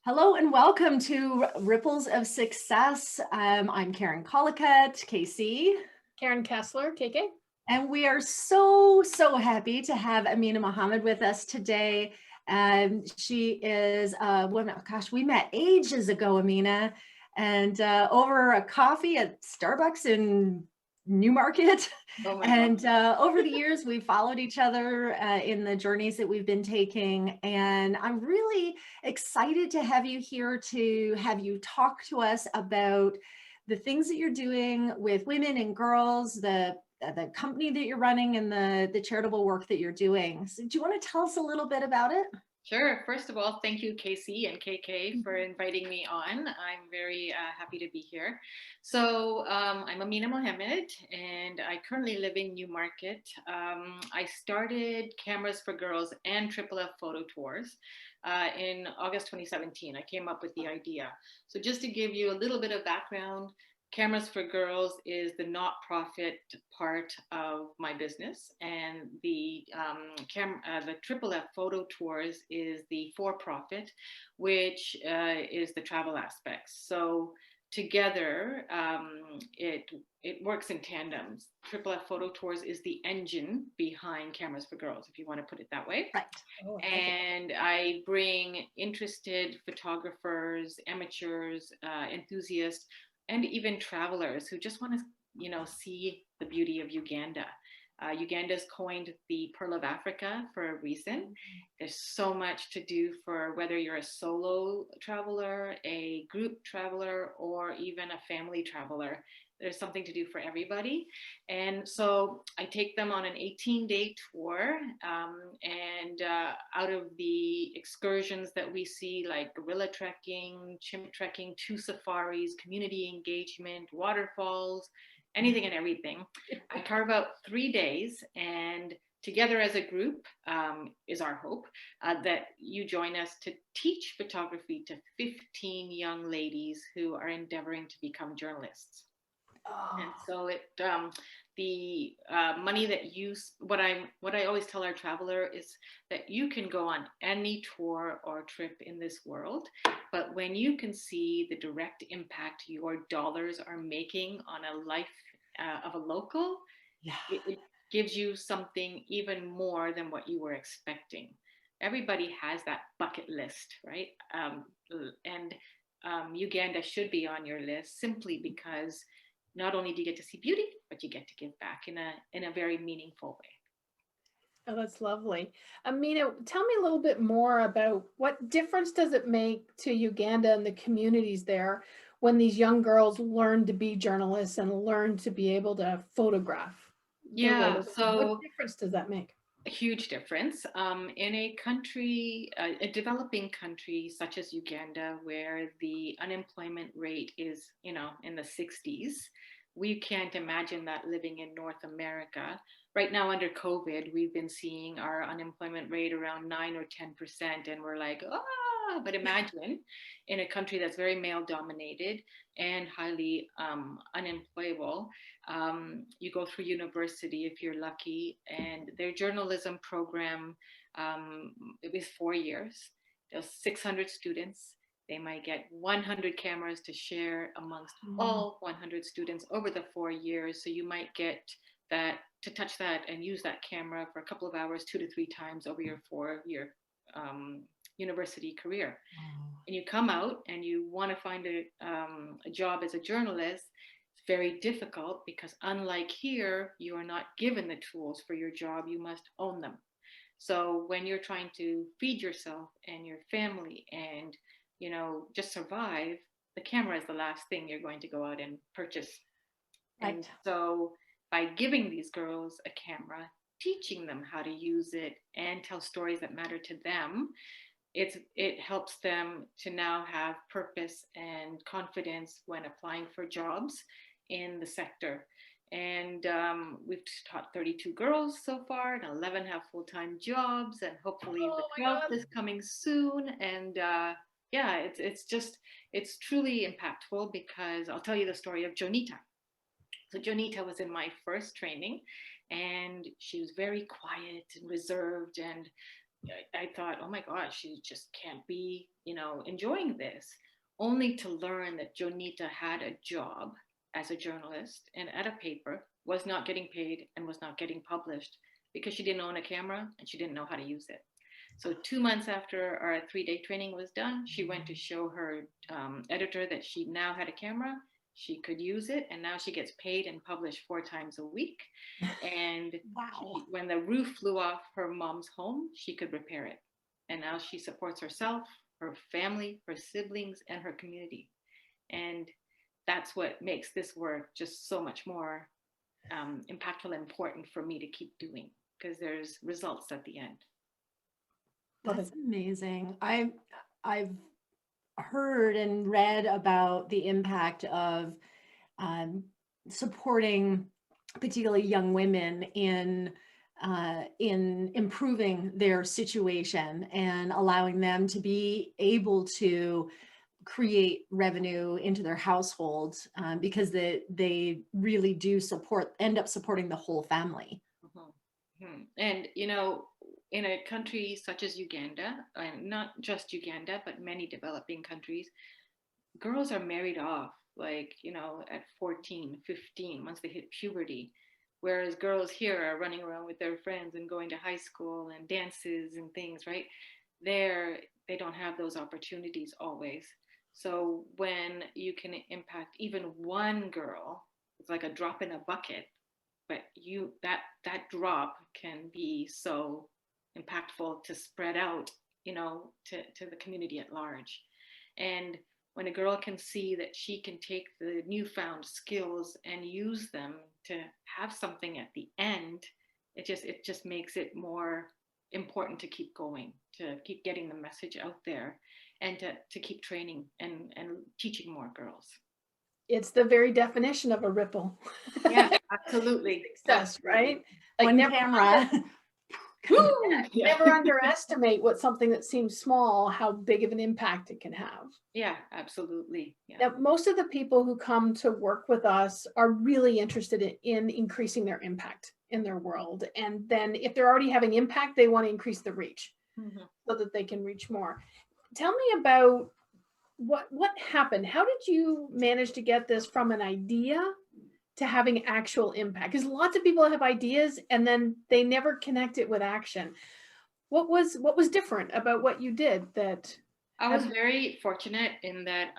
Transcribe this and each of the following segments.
Hello and welcome to Ripples of Success. I'm Karen Collicutt, KC, Karen Kessler, KK. and we are so happy to have Amina Mohamed with us today. She is a woman, gosh, we met ages ago, Amina, and over a coffee at Starbucks in Newmarket. Oh my God. And over the years, we've followed each other in the journeys that we've been taking. And I'm really excited to have you here to have you talk to us about the things that you're doing with women and girls, the company that you're running, and the charitable work that you're doing. So do you want to tell us a little bit about it? Sure. First of all, thank you, KC and KK, for inviting me on. I'm very happy to be here. I'm Amina Mohamed, and I currently live in Newmarket. I started Cameras for Girls and Triple F Photo Tours in August 2017. I came up with the idea. So just to give you a little bit of background, Cameras for Girls is the not-profit part of my business, and the Triple F Photo Tours is the for-profit, which is the travel aspects. So together, it works in tandems. Triple F Photo Tours is the engine behind Cameras for Girls, if you want to put it that way. Right. Oh, and I bring interested photographers, amateurs, enthusiasts, and even travelers who just want to, see the beauty of Uganda. Uganda's coined the Pearl of Africa for a reason. There's so much to do for whether you're a solo traveler, a group traveler, or even a family traveler. There's something to do for everybody. And so I take them on an 18-day tour. And out of the excursions that we see, like gorilla trekking, chimp trekking, two safaris, community engagement, waterfalls, anything and everything, I carve out 3 days, and together as a group is our hope that you join us to teach photography to 15 young ladies who are endeavoring to become journalists. And so the money that what I always tell our traveler is that you can go on any tour or trip in this world, but when you can see the direct impact your dollars are making on a life of a local, Yeah. it gives you something even more than what you were expecting. Everybody has that bucket list, right? And Uganda should be on your list simply because not only do you get to see beauty, but you get to give back in a very meaningful way. Oh, that's lovely. Amina, tell me a little bit more about what difference does it make to Uganda and the communities there when these young girls learn to be journalists and learn to be able to photograph the Yeah, world? What so difference does that make? a huge difference. In a country, a developing country such as Uganda, where the unemployment rate is, in the 60s, we can't imagine that living in North America. Right now, under COVID, we've been seeing our unemployment rate around 9 or 10%, and we're like, ah, but imagine in a country that's very male dominated and highly unemployable. You go through university if you're lucky, and their journalism program, it was 4 years. There's 600 students. They might get 100 cameras to share amongst all 100 students over the 4 years. So you might get that to touch that and use that camera for a couple of hours, 2 to 3 times over your 4-year university career. And you come out and you want to find a job as a journalist. It's very difficult because unlike here, you are not given the tools for your job. You must own them. So when you're trying to feed yourself and your family and, just survive, the camera is the last thing you're going to go out and purchase. Right. And so by giving these girls a camera, teaching them how to use it and tell stories that matter to them, it helps them to now have purpose and confidence when applying for jobs in the sector. And we've taught 32 girls so far, and 11 have full-time jobs, and hopefully the 12th is coming soon. And yeah, it's truly impactful because I'll tell you the story of Jonita. So Jonita was in my first training, and she was very quiet and reserved, and I thought, oh my God, she just can't be, enjoying this. Only to learn that Jonita had a job as a journalist and at a paper, was not getting paid and was not getting published because she didn't own a camera and she didn't know how to use it. So 2 months after our 3-day training was done, she went to show her editor that she now had a camera, she could use it, and now she gets paid and published 4 times a week. And Wow. when the roof flew off her mom's home, she could repair it. And now she supports herself, her family, her siblings, and her community. And that's what makes this work just so much more impactful and important for me to keep doing, because there's results at the end. That's amazing. I've heard and read about the impact of supporting particularly young women in improving their situation and allowing them to be able to create revenue into their households, because they really do end up supporting the whole family. And in a country such as Uganda, and not just Uganda, but many developing countries, girls are married off at 14, 15, once they hit puberty. Whereas girls here are running around with their friends and going to high school and dances and things, right? They don't have those opportunities always. So when you can impact even one girl, it's like a drop in a bucket, but that drop can be so impactful to spread out, to the community at large. And when a girl can see that she can take the newfound skills and use them to have something at the end, it just makes it more important to keep going, to keep getting the message out there, and to keep training and teaching more girls. It's the very definition of a ripple. Yeah, absolutely. Success, right? Like One camera. Never underestimate what something that seems small, how big of an impact it can have. Yeah, absolutely. Yeah. Now, most of the people who come to work with us are really interested in increasing their impact in their world. And then if they're already having impact, they want to increase the reach so that they can reach more. Tell me about what happened. How did you manage to get this from an idea to having actual impact? Because lots of people have ideas and then they never connect it with action. What was different about what you did that? I was very fortunate in that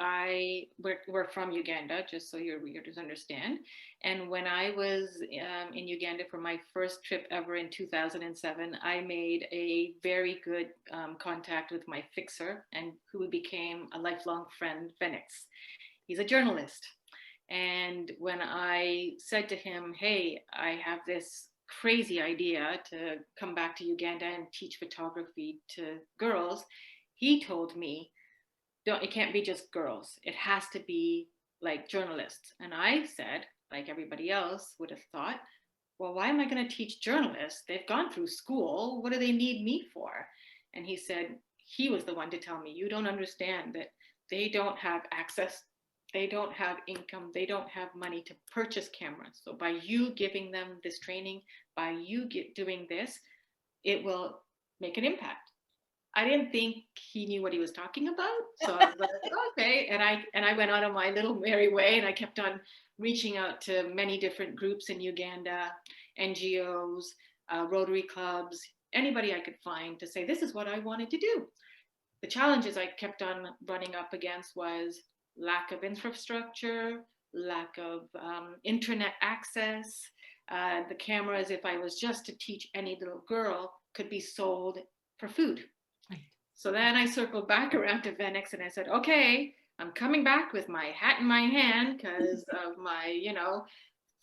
we're from Uganda, just so your readers understand. And when I was in Uganda for my first trip ever in 2007, I made a very good contact with my fixer, and who became a lifelong friend, Phoenix. He's a journalist. And when I said to him, hey, I have this crazy idea to come back to Uganda and teach photography to girls, he told me, it can't be just girls. It has to be like journalists. And I said, like everybody else would have thought, well, why am I going to teach journalists? They've gone through school. What do they need me for? And he said, he was the one to tell me, you don't understand that they don't have access. They don't have income. They don't have money to purchase cameras. So by you giving them this training, by you doing this, it will make an impact. I didn't think he knew what he was talking about. So I was like, okay. And I went on my little merry way, and I kept on reaching out to many different groups in Uganda, NGOs, Rotary clubs, anybody I could find to say, this is what I wanted to do. The challenges I kept on running up against was lack of infrastructure, lack of internet access. The cameras, if I was just to teach any little girl, could be sold for food. So then I circled back around to Phoenix and I said, okay, I'm coming back with my hat in my hand because of my,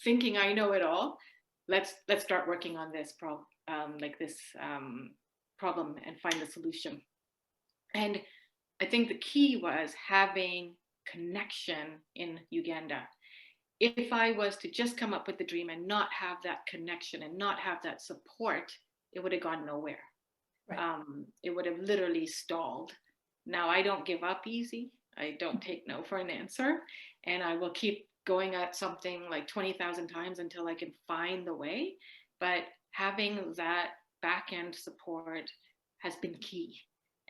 thinking I know it all. Let's start working on this problem and find a solution. And I think the key was having connection in Uganda. If I was to just come up with the dream and not have that connection and not have that support, it would have gone nowhere. Right. It would have literally stalled. Now, I don't give up easy. I don't take no for an answer. And I will keep going at something like 20,000 times until I can find the way. But having that back end support, has been key.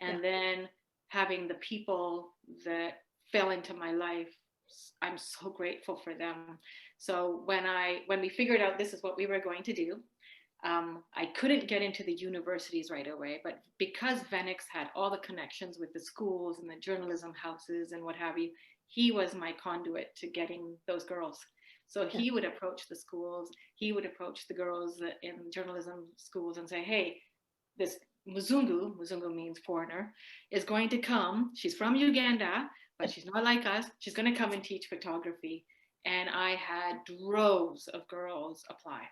And then having the people that fell into my life, I'm so grateful for them. So when we figured out this is what we were going to do, I couldn't get into the universities right away, but because Venix had all the connections with the schools and the journalism houses and what have you, he was my conduit to getting those girls. So he would approach the schools, he would approach the girls in journalism schools and say, hey, this Muzungu means foreigner, is going to come. She's from Uganda, but she's not like us. She's going to come and teach photography. And I had droves of girls apply.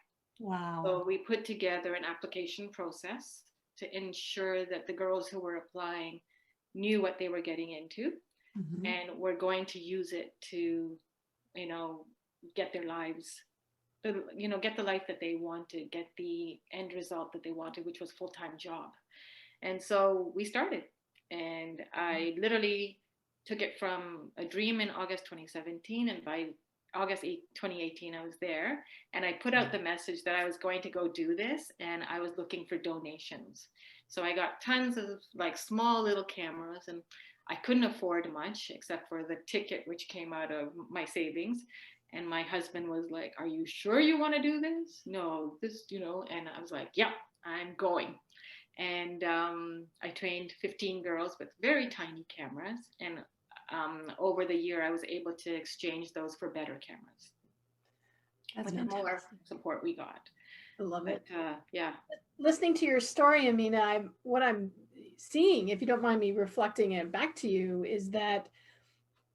Wow. So we put together an application process to ensure that the girls who were applying knew what they were getting into, and were going to use it to, get their lives, get the life that they wanted, get the end result that they wanted, which was a full-time job. And so we started, and I literally took it from a dream in August 2017, and by August 2018, I was there, and I put out the message that I was going to go do this, and I was looking for donations. So I got tons of like small little cameras, and I couldn't afford much except for the ticket, which came out of my savings. And my husband was like, are you sure you want to do this? No, and I was like, yeah, I'm going. And I trained 15 girls with very tiny cameras, and over the year, I was able to exchange those for better cameras. That's the more fantastic. support we got. I love it. Yeah. Listening to your story, Amina, what I'm seeing, if you don't mind me reflecting it back to you, is that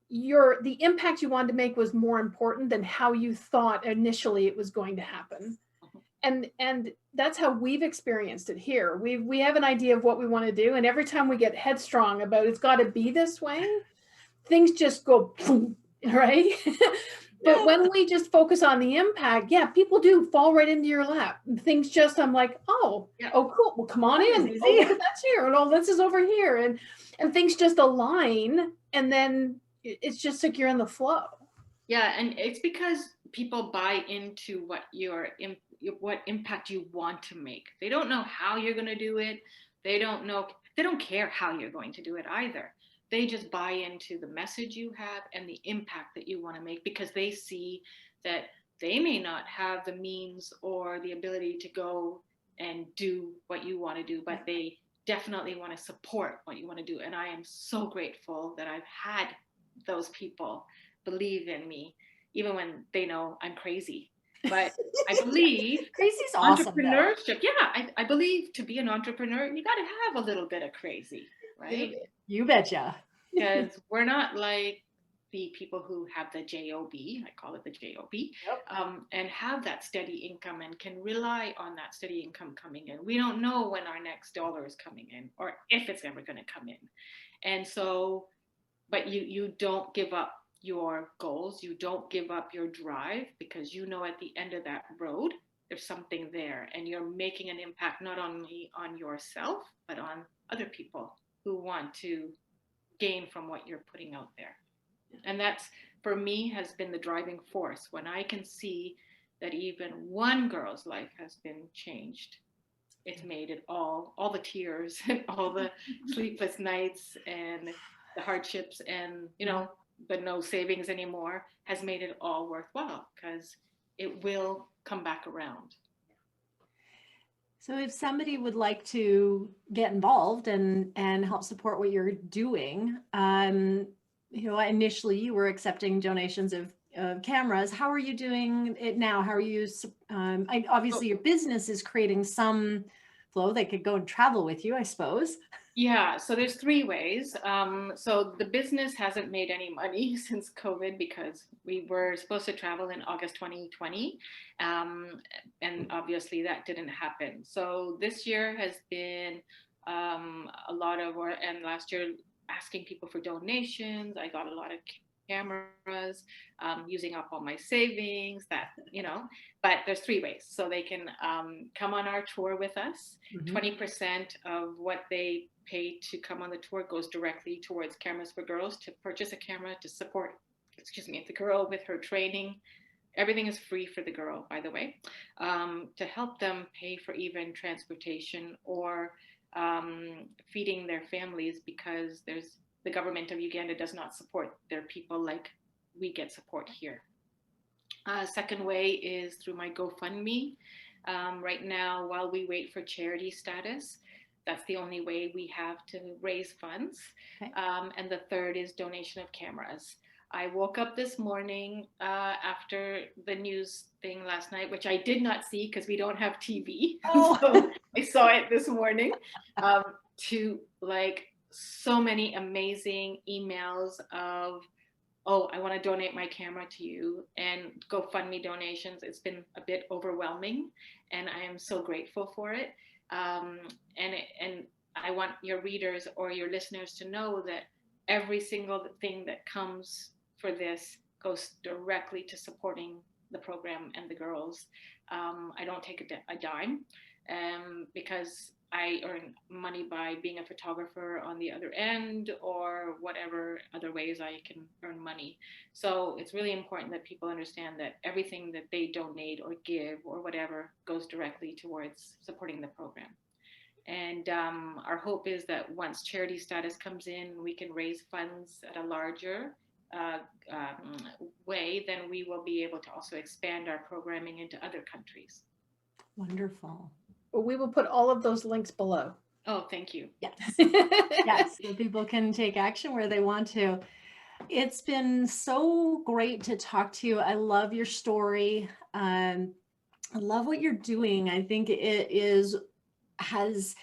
the impact you wanted to make was more important than how you thought initially it was going to happen. And that's how we've experienced it here. We have an idea of what we want to do, and every time we get headstrong about it's got to be this way, things just go right. But when we just focus on the impact, people do fall right into your lap. Things just, I'm like, oh cool, well come on in. Oh, look at that's here, and oh, this is over here, and things just align, and then it's just like you're in the flow. Yeah, and it's because people buy into what impact you want to make. They don't know how you're going to do it. They don't care how you're going to do it either. They just buy into the message you have and the impact that you want to make, because they see that they may not have the means or the ability to go and do what you want to do, but they definitely want to support what you want to do. And I am so grateful that I've had those people believe in me, even when they know I'm crazy. But I believe crazy's awesome, entrepreneurship. I believe to be an entrepreneur, you got to have a little bit of crazy, right? You betcha. Because we're not like the people who have the job, I call it the job, and have that steady income and can rely on that steady income coming in. We don't know when our next dollar is coming in or if it's ever going to come in. And so, but you don't give up your goals, you don't give up your drive, because at the end of that road there's something there, and you're making an impact not only on yourself but on other people who want to gain from what you're putting out there. And that's, for me, has been the driving force. When I can see that even one girl's life has been changed, it's made it all the tears and all the sleepless nights and the hardships and the no savings anymore has made it all worthwhile, because it will come back around. So if somebody would like to get involved and help support what you're doing, initially you were accepting donations of cameras. How are you doing it now? How are you, obviously your business is creating some flow. They could go and travel with you, I suppose. Yeah, so there's 3 ways. So the business hasn't made any money since COVID, because we were supposed to travel in August 2020. And obviously that didn't happen. So this year has been a lot of work, and last year asking people for donations. I got a lot of cameras, using up all my savings, but there's 3 ways. So they can come on our tour with us. 20% of what they pay to come on the tour goes directly towards Cameras for Girls, to purchase a camera, to support, the girl with her training. Everything is free for the girl, by the way, to help them pay for even transportation or feeding their families, because the government of Uganda does not support their people like we get support here. Second way is through my GoFundMe. Right now, while we wait for charity status, that's the only way we have to raise funds. Okay. And the third is donation of cameras. I woke up this morning after the news thing last night, which I did not see because we don't have TV. Oh. So I saw it this morning, to like so many amazing emails of, oh, I want to donate my camera to you, and GoFundMe donations. It's been a bit overwhelming, and I am so grateful for it. And I want your readers or your listeners to know that every single thing that comes for this goes directly to supporting the program and the girls. I don't take a dime, because I earn money by being a photographer on the other end, or whatever other ways I can earn money. So it's really important that people understand that everything that they donate or give or whatever goes directly towards supporting the program. And our hope is that once charity status comes in, we can raise funds at a larger way, then we will be able to also expand our programming into other countries. Wonderful. Well, we will put all of those links below. Oh, thank you. Yes. Yes, so people can take action where they want to. It's been so great to talk to you. I love your story. I love what you're doing. I think it has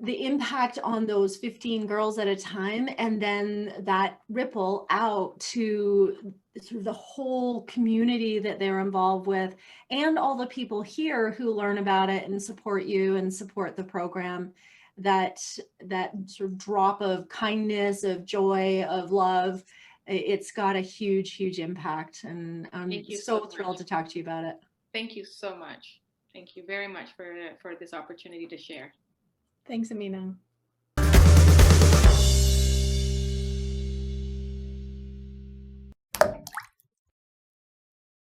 the impact on those 15 girls at a time, and then that ripple out to sort of the whole community that they're involved with, and all the people here who learn about it and support you and support the program. That sort of drop of kindness, of joy, of love, it's got a huge impact, and I'm so thrilled to talk to you about it. Thank you so much. Thank you very much for this opportunity to share. Thanks, Amina.